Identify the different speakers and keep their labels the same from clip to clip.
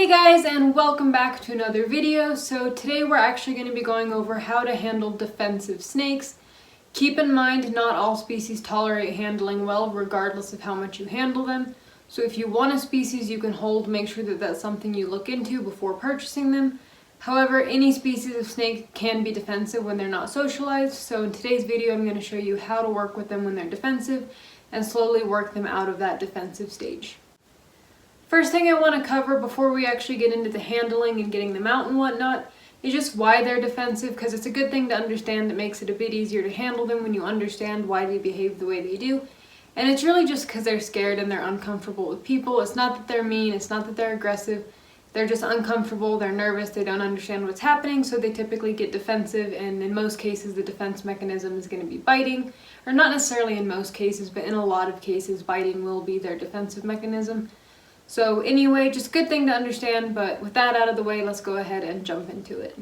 Speaker 1: Hey guys, and welcome back to another video. So today we're actually going to be going over how to handle defensive snakes. Keep in mind, not all species tolerate handling well, regardless of how much you handle them. So if you want a species you can hold, make sure that that's something you look into before purchasing them. However, any species of snake can be defensive when they're not socialized. So in today's video I'm going to show you how to work with them when they're defensive and slowly work them out of that defensive stage. First thing I want to cover before we actually get into the handling and getting them out and whatnot is just why they're defensive, because it's a good thing to understand that makes it a bit easier to handle them when you understand why they behave the way they do. And it's really just because they're scared and they're uncomfortable with people. It's not that they're mean, it's not that they're aggressive, they're just uncomfortable, they're nervous, they don't understand what's happening, so they typically get defensive, and in most cases the defense mechanism is going to be biting. Or not necessarily in most cases, but in a lot of cases biting will be their defensive mechanism. So anyway, just a good thing to understand, but with that out of the way, let's go ahead and jump into it.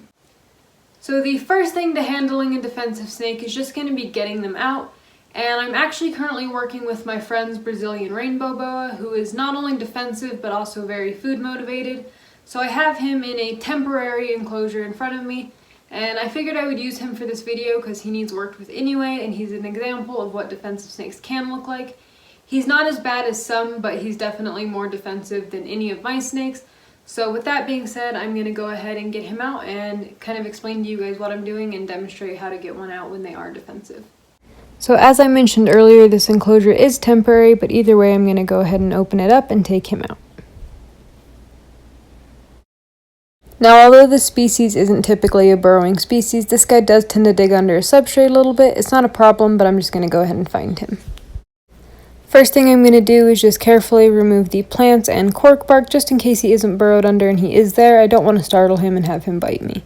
Speaker 1: So the first thing to handling a defensive snake is just going to be getting them out, and I'm actually currently working with my friend's Brazilian rainbow boa, who is not only defensive but also very food motivated. So I have him in a temporary enclosure in front of me, and I figured I would use him for this video because he needs worked with anyway, and he's an example of what defensive snakes can look like. He's not as bad as some, but he's definitely more defensive than any of my snakes. So with that being said, I'm going to go ahead and get him out and kind of explain to you guys what I'm doing and demonstrate how to get one out when they are defensive. So as I mentioned earlier, this enclosure is temporary, but either way I'm going to go ahead and open it up and take him out. Now, although this species isn't typically a burrowing species, this guy does tend to dig under a substrate a little bit. It's not a problem, but I'm just going to go ahead and find him. First thing I'm going to do is just carefully remove the plants and cork bark just in case he isn't burrowed under and he is there. I don't want to startle him and have him bite me.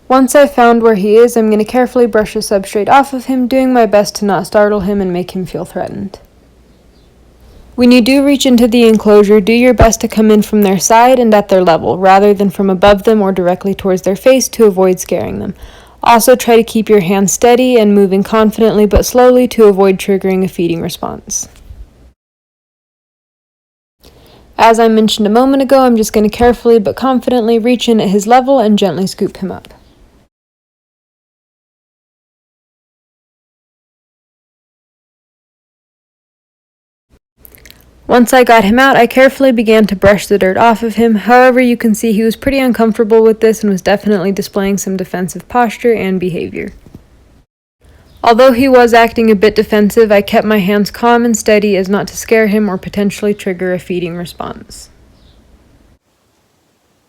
Speaker 1: Once I've found where he is, I'm going to carefully brush the substrate off of him, doing my best to not startle him and make him feel threatened. When you do reach into the enclosure, do your best to come in from their side and at their level, rather than from above them or directly towards their face to avoid scaring them. Also, try to keep your hands steady and moving confidently but slowly to avoid triggering a feeding response. As I mentioned a moment ago, I'm just going to carefully but confidently reach in at his level and gently scoop him up. Once I got him out, I carefully began to brush the dirt off of him. However, you can see he was pretty uncomfortable with this and was definitely displaying some defensive posture and behavior. Although he was acting a bit defensive, I kept my hands calm and steady as not to scare him or potentially trigger a feeding response.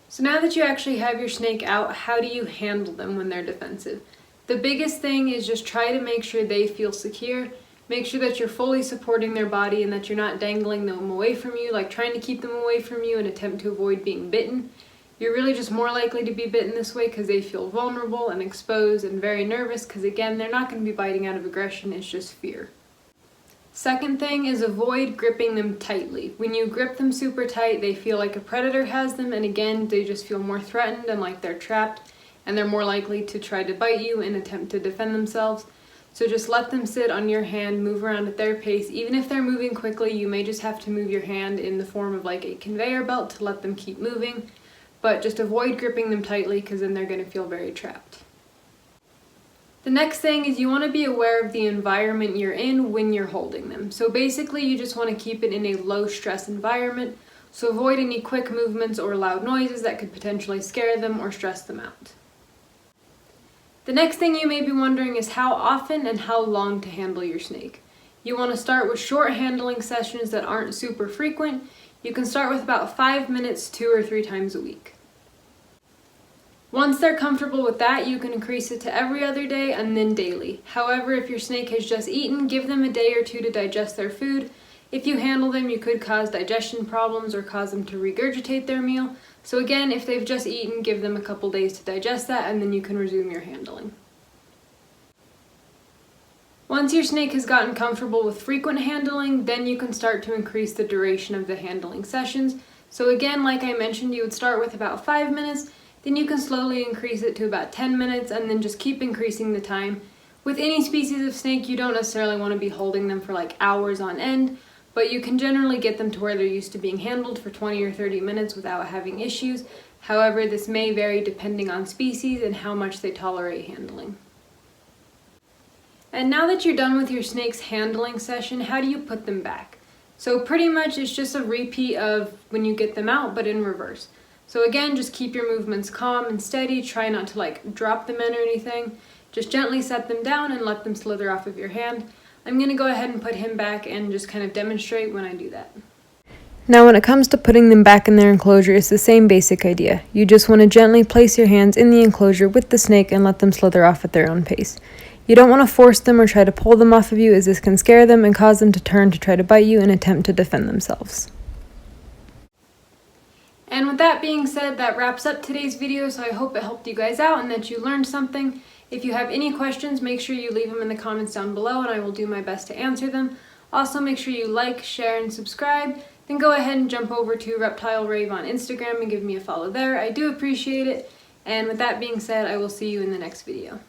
Speaker 1: So now that you actually have your snake out, how do you handle them when they're defensive? The biggest thing is just try to make sure they feel secure. Make sure that you're fully supporting their body and that you're not dangling them away from you, like trying to keep them away from you and attempt to avoid being bitten. You're really just more likely to be bitten this way because they feel vulnerable and exposed and very nervous, because again, they're not going to be biting out of aggression, it's just fear. Second thing is avoid gripping them tightly. When you grip them super tight, they feel like a predator has them, and again, they just feel more threatened and like they're trapped, and they're more likely to try to bite you and attempt to defend themselves. So just let them sit on your hand, move around at their pace. Even if they're moving quickly, you may just have to move your hand in the form of like a conveyor belt to let them keep moving. But just avoid gripping them tightly because then they're going to feel very trapped. The next thing is you want to be aware of the environment you're in when you're holding them. So basically you just want to keep it in a low stress environment. So avoid any quick movements or loud noises that could potentially scare them or stress them out. The next thing you may be wondering is how often and how long to handle your snake. You want to start with short handling sessions that aren't super frequent. You can start with about 5 minutes 2 or 3 times a week. Once they're comfortable with that, you can increase it to every other day and then daily. However, if your snake has just eaten, give them a day or 2 to digest their food. If you handle them, you could cause digestion problems or cause them to regurgitate their meal. So again, if they've just eaten, give them a couple days to digest that and then you can resume your handling. Once your snake has gotten comfortable with frequent handling, then you can start to increase the duration of the handling sessions. So again, like I mentioned, you would start with about 5 minutes, then you can slowly increase it to about 10 minutes and then just keep increasing the time. With any species of snake, you don't necessarily want to be holding them for like hours on end, but you can generally get them to where they're used to being handled for 20 or 30 minutes without having issues. However, this may vary depending on species and how much they tolerate handling. And now that you're done with your snake's handling session, how do you put them back? So pretty much it's just a repeat of when you get them out, but in reverse. So again, just keep your movements calm and steady. Try not to drop them in or anything. Just gently set them down and let them slither off of your hand. I'm going to go ahead and put him back and just kind of demonstrate when I do that. Now when it comes to putting them back in their enclosure, it's the same basic idea. You just want to gently place your hands in the enclosure with the snake and let them slither off at their own pace. You don't want to force them or try to pull them off of you, as this can scare them and cause them to turn to try to bite you and attempt to defend themselves. And with that being said, that wraps up today's video, so I hope it helped you guys out and that you learned something. If you have any questions, make sure you leave them in the comments down below and I will do my best to answer them. Also, make sure you like, share, and subscribe. Then go ahead and jump over to Reptile Rave on Instagram and give me a follow there. I do appreciate it. And with that being said, I will see you in the next video.